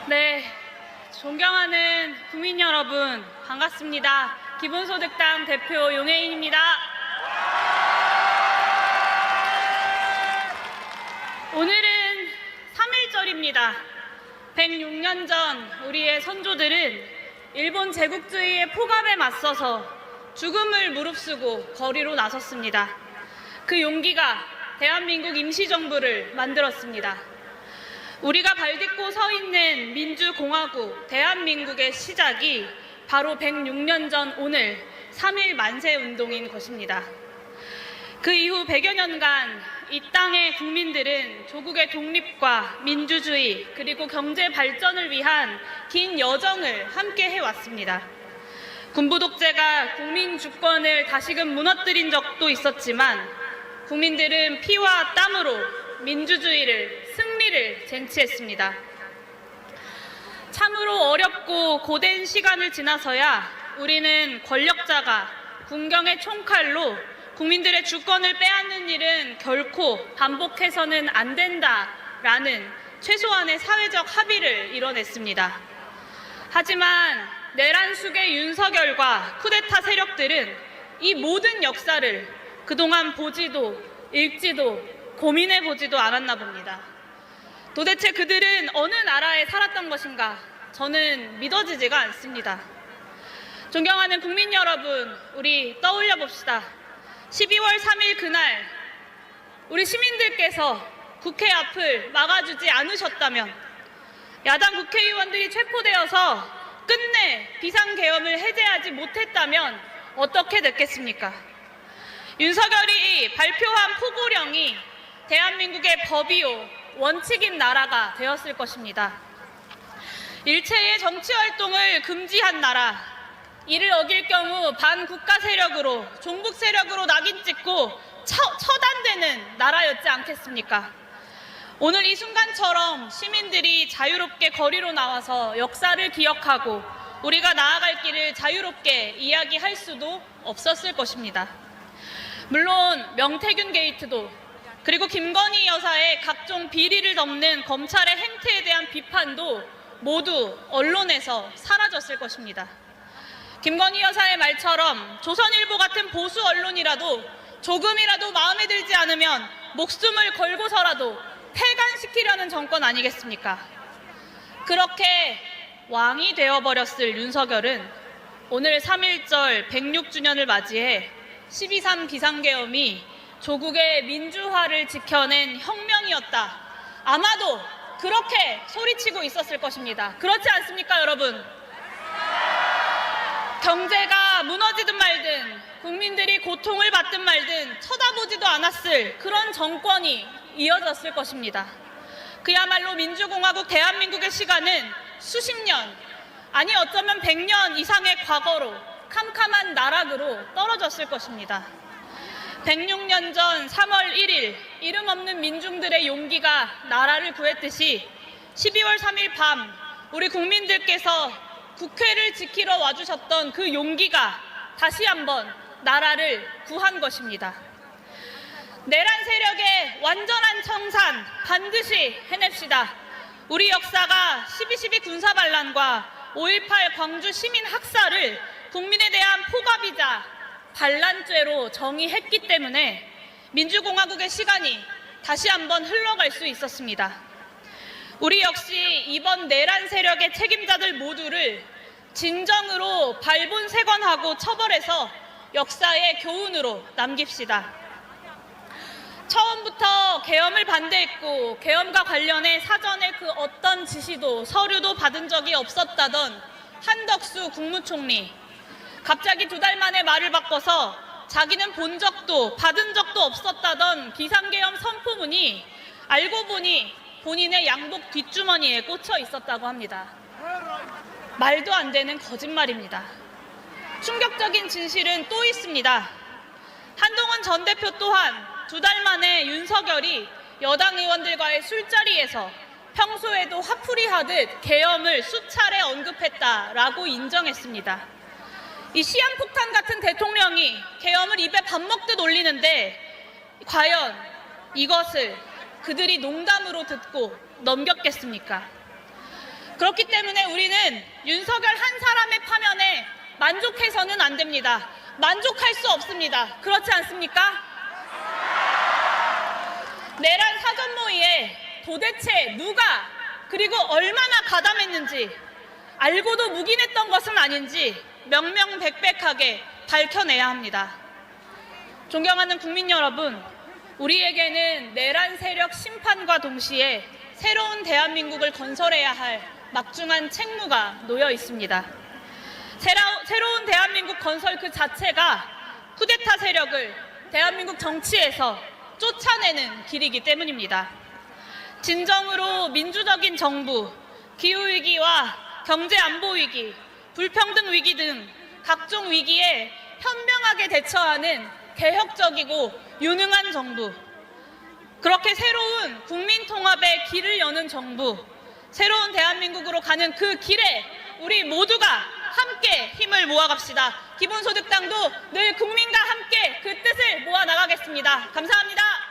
네, 존경하는 국민 여러분, 반갑습니다. 기본소득당 대표 용혜인입니다. 오늘은 3.1절입니다. 106년 전 우리의 선조들은 일본 제국주의의 폭압에 맞서서 죽음을 무릅쓰고 거리로 나섰습니다. 그 용기가 대한민국 임시정부를 만들었습니다. 우리가 발딛고 서 있는 민주공화국 대한민국의 시작이 바로 106년 전 오늘 3.1 만세운동인 것입니다. 그 이후 100여 년간 이 땅의 국민들은 조국의 독립과 민주주의 그리고 경제 발전을 위한 긴 여정을 함께 해왔습니다. 군부 독재가 국민 주권을 다시금 무너뜨린 적도 있었지만 국민들은 피와 땀으로 민주주의를, 승리를 쟁취했습니다. 참으로 어렵고 고된 시간을 지나서야 우리는 권력자가 군경의 총칼로 국민들의 주권을 빼앗는 일은 결코 반복해서는 안 된다라는 최소한의 사회적 합의를 이뤄냈습니다. 하지만 내란 숙의 윤석열과 쿠데타 세력들은 이 모든 역사를 그동안 보지도 읽지도 고민해보지도 않았나 봅니다. 도대체 그들은 어느 나라에 살았던 것인가? 저는 믿어지지가 않습니다. 존경하는 국민 여러분, 우리 떠올려 봅시다. 12월 3일 그날 우리 시민들께서 국회 앞을 막아주지 않으셨다면, 야당 국회의원들이 체포되어서 끝내 비상계엄을 해제하지 못했다면 어떻게 됐겠습니까? 윤석열이 발표한 포고령이 대한민국의 법이요, 원칙인 나라가 되었을 것입니다. 일체의 정치활동을 금지한 나라, 이를 어길 경우 반국가 세력으로, 종북 세력으로 낙인 찍고 처단되는 나라였지 않겠습니까? 오늘 이 순간처럼 시민들이 자유롭게 거리로 나와서 역사를 기억하고 우리가 나아갈 길을 자유롭게 이야기할 수도 없었을 것입니다. 물론 명태균 게이트도, 그리고 김건희 여사의 각종 비리를 덮는 검찰의 행태에 대한 비판도 모두 언론에서 사라졌을 것입니다. 김건희 여사의 말처럼 조선일보 같은 보수 언론이라도 조금이라도 마음에 들지 않으면 목숨을 걸고서라도 폐간시키려는 정권 아니겠습니까? 그렇게 왕이 되어버렸을 윤석열은 오늘 3.1절 106주년을 맞이해 12.3 비상계엄이 조국의 민주화를 지켜낸 혁명이었다. 아마도 그렇게 소리치고 있었을 것입니다. 그렇지 않습니까, 여러분? 경제가 무너지든 말든, 국민들이 고통을 받든 말든 쳐다보지도 않았을 그런 정권이 이어졌을 것입니다. 그야말로 민주공화국 대한민국의 시간은 수십 년, 아니 어쩌면 100년 이상의 과거로, 캄캄한 나락으로 떨어졌을 것입니다. 106년 전 3월 1일 이름 없는 민중들의 용기가 나라를 구했듯이 12월 3일 밤 우리 국민들께서 국회를 지키러 와주셨던 그 용기가 다시 한번 나라를 구한 것입니다. 내란 세력의 완전한 청산 반드시 해냅시다. 우리 역사가 12.12 군사반란과 5.18 광주 시민 학살을 국민에 대한 포갑이자 반란죄로 정의했기 때문에 민주공화국의 시간이 다시 한번 흘러갈 수 있었습니다. 우리 역시 이번 내란 세력의 책임자들 모두를 진정으로 발본색원하고 처벌해서 역사의 교훈으로 남깁시다. 처음부터 계엄을 반대했고 계엄과 관련해 사전에 그 어떤 지시도 서류도 받은 적이 없었다던 한덕수 국무총리, 갑자기 2달 만에 말을 바꿔서 자기는 본 적도 받은 적도 없었다던 비상계엄 선포문이 알고 보니 본인의 양복 뒷주머니에 꽂혀 있었다고 합니다. 말도 안 되는 거짓말입니다. 충격적인 진실은 또 있습니다. 한동훈 전 대표 또한 2달 만에 윤석열이 여당 의원들과의 술자리에서 평소에도 화풀이하듯 계엄을 수차례 언급했다라고 인정했습니다. 이 시한폭탄 같은 대통령이 계엄을 입에 밥 먹듯 올리는데 과연 이것을 그들이 농담으로 듣고 넘겼겠습니까? 그렇기 때문에 우리는 윤석열 한 사람의 파면에 만족해서는 안 됩니다. 만족할 수 없습니다. 그렇지 않습니까? 내란 사전 모의에 도대체 누가 그리고 얼마나 가담했는지 알고도 묵인했던 것은 아닌지 명명백백하게 밝혀내야 합니다. 존경하는 국민 여러분, 우리에게는 내란 세력 심판과 동시에 새로운 대한민국을 건설해야 할 막중한 책무가 놓여 있습니다. 새로운 대한민국 건설 그 자체가 쿠데타 세력을 대한민국 정치에서 쫓아내는 길이기 때문입니다. 진정으로 민주적인 정부, 기후위기와 경제안보위기, 불평등 위기 등 각종 위기에 현명하게 대처하는 개혁적이고 유능한 정부, 그렇게 새로운 국민통합의 길을 여는 정부, 새로운 대한민국으로 가는 그 길에 우리 모두가 함께 힘을 모아갑시다. 기본소득당도 늘 국민과 함께 그 뜻을 모아나가겠습니다. 감사합니다.